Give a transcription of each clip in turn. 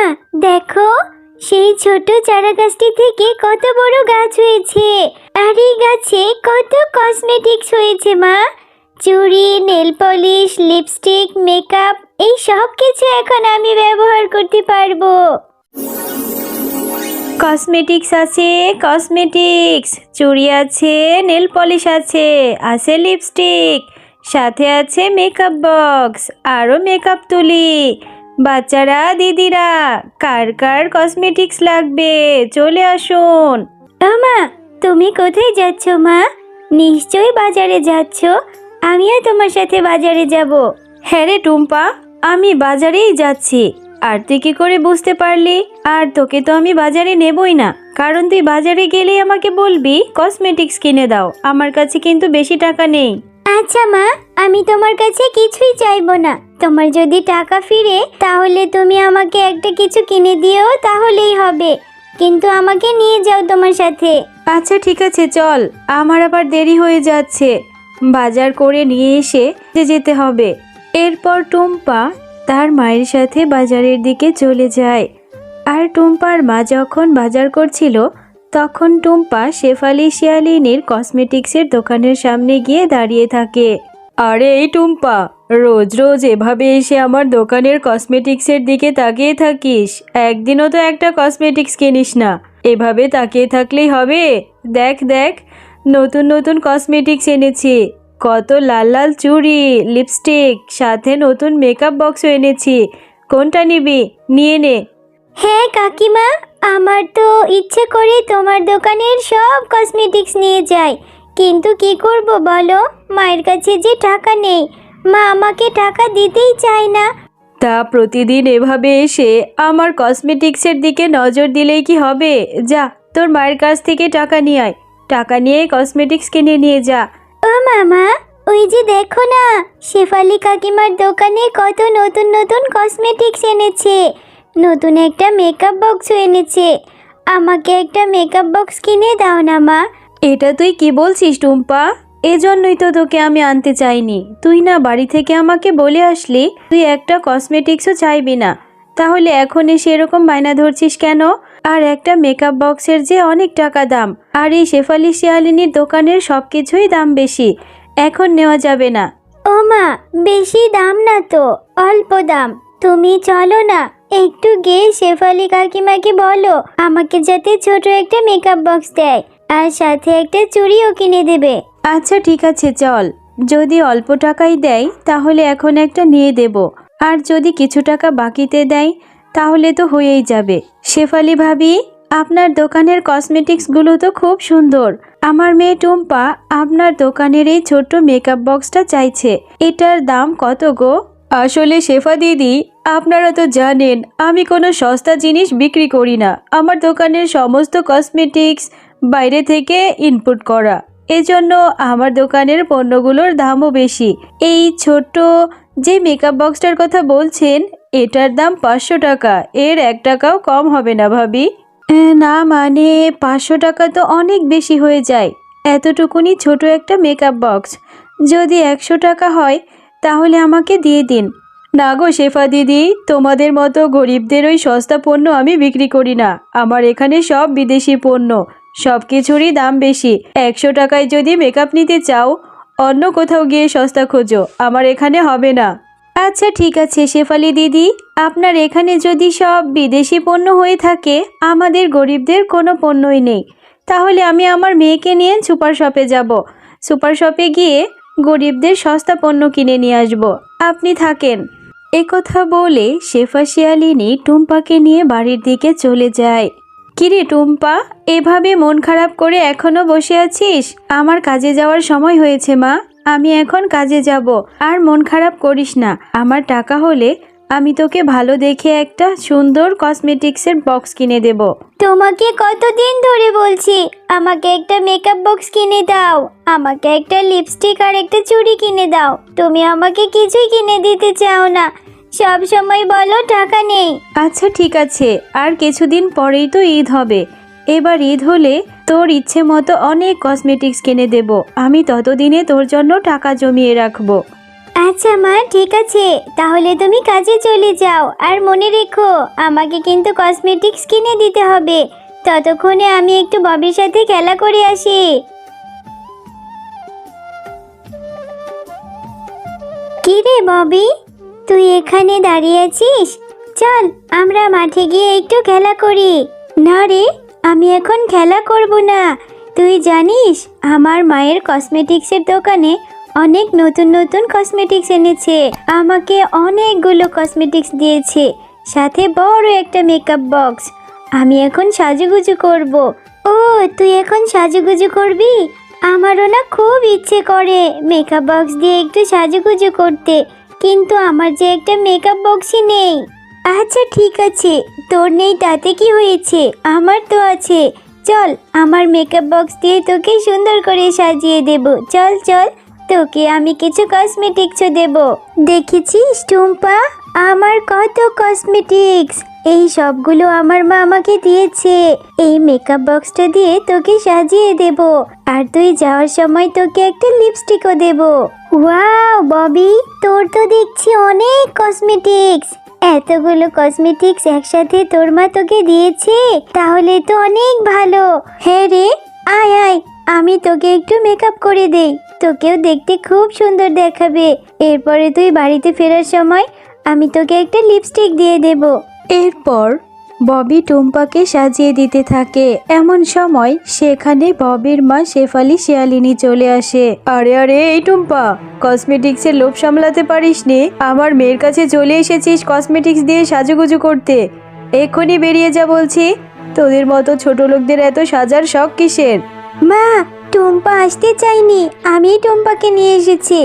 মা, দেখো সেই ছোট চারা গাছটি থেকে কত বড় গাছ হয়েছে। আর এই গাছে কত কসমেটিক্স হয়েছে মা। চুড়ি, নেল পলিশ, লিপস্টিক, মেকআপ, এই সব কিছু এখন আমি ব্যবহার করতে পারবো। কসমেটিক্স আছে, কসমেটিক্স, চুড়ি আছে, নেল পলিশ আছে, আছে লিপস্টিক, সাথে আছে মেকআপ বক্স, আরও মেকআপ তুলি। বাচ্চারা, দিদিরা, কার কার কসমেটিক্স লাগবে চলে আসুন। মা, তুমি কোথায় যাচ্ছ মা? নিশ্চয়ই বাজারে যাচ্ছ। আমিও তোমার সাথে বাজারে যাব। হ্যাঁ রে টুম্পা, আমি বাজারেই যাচ্ছি। আর তুই কি করে বুঝতে পারলি? আর তোকে তো আমি বাজারে নেবই না, কারণ তুই বাজারে গেলেই আমাকে বলবি কসমেটিক্স কিনে দাও। আমার কাছে কিন্তু বেশি টাকা নেই। আচ্ছা মা, আমি তোমার কাছে কিছুই চাইবো না। তোমার যদি টাকা ফিরে তাহলে তুমি আমাকে একটা কিছু কিনে দিও, তাহলেই হবে। কিন্তু আমাকে নিয়ে যাও তোমার সাথে। আচ্ছা ঠিক আছে, চল। আমার আবার দেরি হয়ে যাচ্ছে, বাজার করে নিয়ে এসে যেতে হবে। এরপর টুম্পা তার মায়ের সাথে বাজারের দিকে চলে যায়। আর টুম্পার মা যখন বাজার করছিল তখন টুম্পা শেফালি শিয়ালিনীর কসমেটিক্সের দোকানের সামনে গিয়ে দাঁড়িয়ে থাকে। আরে এই টুম্পা, রোজ রোজ এভাবে এসে আমার দোকানের কসমেটিক্সের দিকে তাকিয়ে থাকিস? একদিনও তো একটা কসমেটিক্স কিনিস না। এভাবে তাকিয়ে থাকলেই হবে? দেখ দেখ, নতুন নতুন কসমেটিক্স এনেছি। কত লাল লাল চুড়ি, লিপস্টিক, সাথে নতুন মেকআপ বক্সও এনেছি। কোনটা নিবি? নিয়ে নে। হ্যাঁ কাকিমা, আমার তো ইচ্ছে করে তোমার দোকানের সব কসমেটিক্স নিয়ে যাই, কিন্তু কি করব বলো, মায়ের কাছে যে টাকা নেই। মা আমাকে টাকা দিতেই চায় না। তা প্রতিদিন এভাবে এসে আমার কসমেটিক্সের দিকে নজর দিলেই কি হবে? যা, তোর মায়ের কাছ থেকে টাকা নিয়ে আয়। টাকা নিয়ে কসমেটিক্স কিনে নিয়ে যা। ও মামা, ওই যে দেখো না, শেফালি কাকিমার দোকানে কত নতুন নতুন কসমেটিক্স এনেছে। নতুন একটা মেকআপ বক্সও এনেছে। আমাকে একটা মেকআপ বক্স কিনে দাও না মা। এটা তুই কি বলছিস টুম্পা? এজন্যই তো তোকে আমি আনতে চাইনি। তুই না বাড়ি থেকে আমাকে বলে আসলি তুই একটা কসমেটিক্সও চাইবি না, তাহলে এখন এসে এরকম বায়না ধরছিস কেন? আর একটা মেকআপ বক্সের যে অনেক টাকা দাম, আর এই শেফালি শিয়ালিনীর দোকানের সব কিছুই দাম বেশি। এখন নেওয়া যাবে না। ও মা, বেশি দাম না তো, অল্প দাম। তুমি চলো না, একটু গিয়ে শেফালি কাকিমাকে বলো আমাকে যাতে ছোট একটা মেকআপ বক্স দেয়, আর সাথে একটা চুড়িও কিনে দেবে। আচ্ছা ঠিক আছে, চল। যদি অল্প টাকাই দেয় তাহলে এখন একটা নিয়ে দেব, আর যদি কিছু টাকা বাকিতে দেয় তাহলে তো হয়েই যাবে। শেফালি ভাবি, আপনার দোকানের কসমেটিক্সগুলো তো খুব সুন্দর। আমার মেয়ে টুম্পা আপনার দোকানের এই ছোট্ট মেকআপ বক্সটা চাইছে। এটার দাম কত গো? আসলে শেফা দিদি, আপনারা তো জানেন আমি কোনো সস্তা জিনিস বিক্রি করি না। আমার দোকানের সমস্ত কসমেটিক্স বাইরে থেকে ইনপুট করা, এজন্য আমার দোকানের পণ্যগুলোর দামও বেশি। এই ছোট্ট যে মেকআপ বক্সটার কথা বলছেন, এটার দাম 500 টাকা। এর 1 টাকাও কম হবে না ভাবি। না মানে 500 টাকা তো অনেক বেশি হয়ে যায়। এতটুকুনি ছোট একটা মেকআপ বক্স যদি 100 টাকা হয় তাহলে আমাকে দিয়ে দিন। না গো শেফা দিদি, তোমাদের মতো গরিবদের ওই সস্তা পণ্য আমি বিক্রি করি না। আমার এখানে সব বিদেশি পণ্য, সব কিছুরই দাম বেশি। 100 টাকায় যদি মেকআপ নিতে চাও অন্য কোথাও গিয়ে সস্তা খোঁজো, আমার এখানে হবে না। আচ্ছা ঠিক আছে শেফালি দিদি, আপনার এখানে যদি সব বিদেশি পণ্য হয়ে থাকে, আমাদের গরিবদের কোনো পণ্যই নেই, তাহলে আমি আমার মেয়েকে নিয়ে সুপার শপে যাব। সুপার শপে গিয়ে গরিবদের সস্তা পণ্য কিনে নিয়ে আসব। আপনি থাকেন। একথা বলে শেফা শিয়ালিনী টুম্পাকে নিয়ে বাড়ির দিকে চলে যায়। কিরে টুম্পা, এভাবে মন খারাপ করে এখনো বসে আছিস? আমার কাজে যাওয়ার সময় হয়েছে মা, আমি এখন কাজে যাব। আর মন খারাপ করিস না, আমার টাকা হলে আমি তোকে ভালো দেখে একটা সুন্দর কসমেটিক্সের বক্স কিনে দেব। তোমাকে কতদিন ধরে বলছি আমাকে একটা মেকআপ বক্স কিনে দাও, আমাকে একটা লিপস্টিক আর একটা চুড়ি কিনে দাও। তুমি আমাকে কিছুই কিনে দিতে চাও না, সব সময় বলো টাকা নেই। আচ্ছা ঠিক আছে, আর কিছুদিন পরেই তো ঈদ হবে। এবার ঈদ হলে তোর ইচ্ছে মতো অনেক কসমেটিক্স কিনে দেব। আমি ততদিনে তোর জন্য টাকা জমিয়ে রাখবো। আচ্ছা মা, ঠিক আছে, তাহলে তুমি কাজে চলে যাও। আর মনে রেখো, আমাকে কিন্তু কসমেটিক্স কিনে দিতে হবে। ততক্ষণে আমি একটু ববির সাথে খেলা করে আসি। কি রে ববি, তুই এখানে দাঁড়িয়ে আছিস? চল আমরা মাঠে গিয়ে একটু খেলা করি। না রে, আমি এখন খেলা করব না। তুই জানিস আমার মায়ের কসমেটিক্সের দোকানে অনেক নতুন নতুন কসমেটিক্স এনেছে। আমাকে অনেকগুলো কসমেটিক্স দিয়েছে, সাথে বড় একটা মেকআপ বক্স। আমি এখন সাজুগুজু করব। ও, তুই এখন সাজুগুজু করবি? আমারও না খুব ইচ্ছে করে মেকআপ বক্স দিয়ে একটু সাজুগুজু করতে, কিন্তু আমার যে একটা মেকআপ বক্সই নেই। আচ্ছা ঠিক আছে, তোর নেই তাতে কি হয়েছে, আমার তো আছে। চল, আমার মেকআপ বক্স দিয়ে তোকে সুন্দর করে সাজিয়ে দেব। চল চল, তোকে আমি কিছু কসমেটিক্সও দেব। দেখেছিস টুম্পা, আমার কত কসমেটিক্স। এই সবগুলো আমার মা আমাকে দিয়েছে। এই মেকআপ বক্সটা দিয়ে তোকে সাজিয়ে দেব, আর তুই যাওয়ার সময় তোকে একটা লিপস্টিকও দেব। ওয়াও ববি, তোর তো দেখছি অনেক কসমেটিক্স। এতগুলো কসমেটিক্স একসাথে তোর মা তোকে দিয়েছে, তাহলে তো অনেক ভালো। হ্যাঁ রে, আয় আয়, আমি তোকে একটু মেকআপ করে দেই, তোকেও দেখতে খুব সুন্দর দেখাবে। এরপরে তুই বাড়িতে ফেরার সময় আমি তোকে একটা লিপস্টিক দিয়ে দেব। এরপর ববি টুম্পাকে সাজিয়ে দিতে থাকে। এমন সময় সেখানে ববির মা শেফালি শিয়ালিনী চলে আসে। আরে আরে, এই টুম্পা, কসমেটিক্সের লোভ সামলাতে পারিসনি, আমার মেয়ের কাছে চলে এসেছিস কসমেটিক্স দিয়ে সাজুগুজু করতে। এক্ষুনি বেরিয়ে যা বলছি। তোদের মতো ছোট লোকদের এত সাজার শখ কিসের? মা, টুম্পা আসতে চাইনি, আমি টুম্পাকে নিয়ে এসেছি।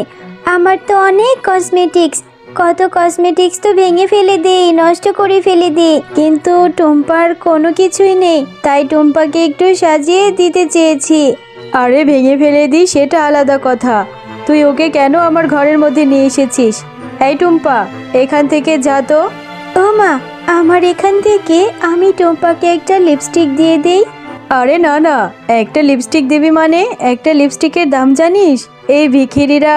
আমার তো অনেক কসমেটিক্স, কত কসমেটিক্স তো ভেঙে ফেলে দেই, নষ্ট করে ফেলে দিই, কিন্তু টুম্পার কোনো কিছুই নেই, তাই টুম্পাকে একটু সাজিয়ে দিতে চেয়েছি। আরে ভেঙে ফেলে দি সেটা আলাদা কথা, তুই ওকে কেন আমার ঘরের মধ্যে নিয়ে এসেছিস? এই টুম্পা, এখান থেকে যা তো। ও মা, আমার এখান থেকে আমি টুম্পাকে একটা লিপস্টিক দিয়ে দেই। আরে না না, একটা লিপস্টিক দিবি মানে? একটা লিপস্টিকের দাম জানিস? এই ভিখিরিরা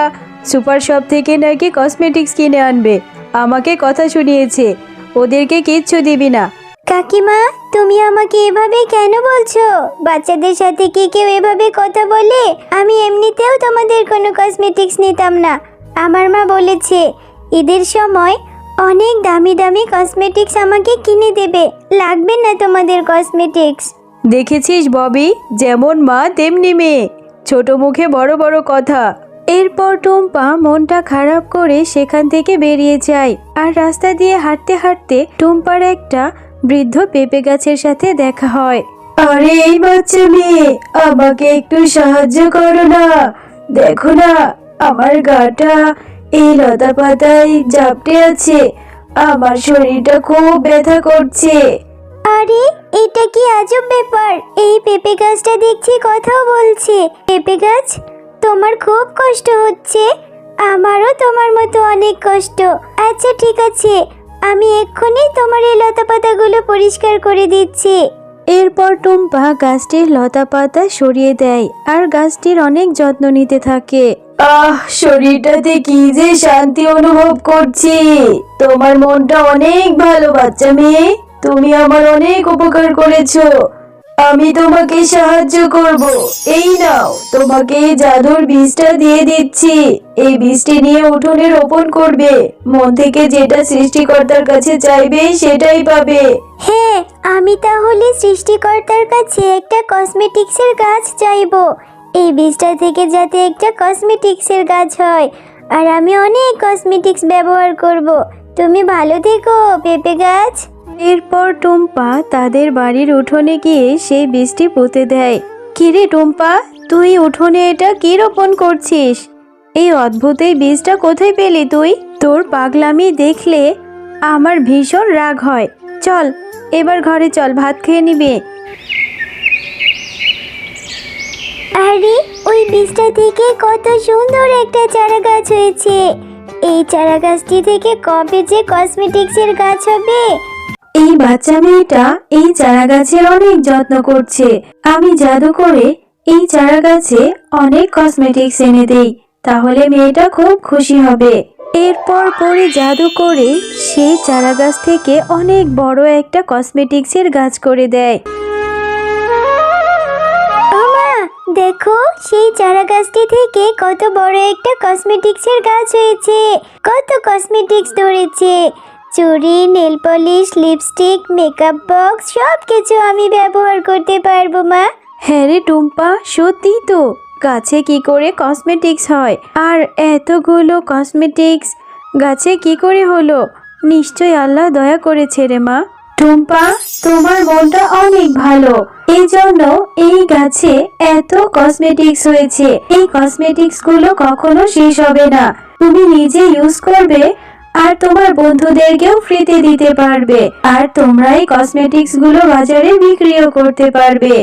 সুপার শপ থেকে নাকি কসমেটিক্স কিনে আনবে, আমাকে কথা শুনিয়েছে। ওদেরকে কিচ্ছু দিবি না। কাকিমা, তুমি আমাকে এভাবে কেন বলছো? বাচ্চাদের সাথে কি কেউ এভাবে কথা বলে? আমি এমনিতেও তোমাদের কোনো কসমেটিক্স নিতাম না। আমার মা বলেছে ঈদের সময় অনেক দামি দামি কসমেটিক্স আমাকে কিনে দেবে, লাগবে না তোমাদের কসমেটিক্স। দেখেছিস ববি, যেমন মা তেমনি মেয়ে, ছোট মুখে বড় বড় কথা। এরপর টুম্পা মনটা খারাপ করে সেখান থেকে বেরিয়ে যায়। আর রাস্তা দিয়ে হাঁটতে হাঁটতে টুম্পার একটা বৃদ্ধ পেঁপে গাছের সাথে দেখা হয়। আরে এই বাচ্চা মেয়ে, আমাকে একটু সাহায্য করো না। দেখো না, আমার গাটা এই লতা পাতায় জাপটে আছে, আমার শরীরটা খুব ব্যথা করছে। আরে এটা কি আজব ব্যাপার, এই পেঁপে গাছটা দেখছি কথাও বলছে। পেঁপে গাছ, তোমার খুব কষ্ট হচ্ছে? আমারও তোমার মতো অনেক কষ্ট। আচ্ছা ঠিক আছে, আমি এক্ষুনি তোমার এই লতা পাতাগুলো পরিষ্কার করে দিচ্ছি। এরপর টুম্পা গাছটির লতা পাতা সরিয়ে দেয় আর গাছটির অনেক যত্ন নিতে থাকে। শরীরটাতে কি যে শান্তি অনুভব করছি। তোমার মনটা অনেক ভালো বাচ্চা মেয়ে, তুমি আমার অনেক উপকার করেছো। আমি তোমাকে সাহায্য করব। এই নাও, তোমাকে এই জাদুর বীজটা দিয়ে দিচ্ছি। এই বীজটি নিয়ে উঠোনে রোপণ করবে, মন থেকে যেটা সৃষ্টিকর্তার কাছে চাইবে সেটাই পাবে। হ্যাঁ, আমি তাহলে সৃষ্টিকর্তার কাছে একটা কসমেটিক্সের গাছ চাইবো। এই বীজটা থেকে যাতে একটা কসমেটিক্সের গাছ হয়, আর আমি অনেক কসমেটিক্স ব্যবহার করব। তুমি ভালো থেকো পেঁপে গাছ। এরপর টুম্পা তাদের বাড়ির উঠোনে গিয়ে সেই বীজটি পুঁতে দেয়। কিরে টুম্পা, তুই উঠোনে এটা কি রোপণ করছিস? এই অদ্ভুত এই বীজটা কোথায় পেলি তুই? তোর পাগলামি দেখলে আমার ভীষণ রাগ হয়। চল এবার ঘরে চল, ভাত খেয়ে নিবি। আরে ওই বীজটা থেকে কত সুন্দর একটা চারা গাছ হয়েছে। এই চারা গাছটি থেকে কবে যে কসমেটিক্সের গাছ হবে। এই বাচ্চা মেয়েটা এই চারা গাছের অনেক যত্ন করছে। আমি জাদু করে এই চারা গাছে অনেক কসমেটিক্স এনে দেই, তাহলে মেয়েটা খুব খুশি হবে। এরপর পরে জাদু করে সেই চারা গাছ থেকে অনেক বড় একটা কসমেটিক্সের গাছ করে দেয়। ওমা, দেখো সেই চারা গাছটি থেকে কত বড় একটা কসমেটিক্সের গাছ হয়েছে। কত কসমেটিক্স ধরেছে, চুড়ি, nail polish, lipstick, makeup box সব কিছু আমি ব্যবহার করতে পারবো মা। হ্যাঁ রে টুম্পা, সত্যি তো, গাছে কি করে কসমেটিক্স হয়? আর এতগুলো কসমেটিক্স গাছে কি করে হলো? নিশ্চয় আল্লাহ দয়া করেছে রে মা। টুম্পা, তোমার মনটা অনেক ভালো, এই জন্য এই গাছে এত কসমেটিক্স হয়েছে। এই কসমেটিক্স গুলো কখনো শেষ হবে না, তুমি নিজে ইউজ করবে আর তোমার বন্ধুদেরকেও ফ্রিতে দিতে পারবে, আর তোমরা এই কসমেটিক্স গুলো বাজারে বিক্রিও করতে পারবে।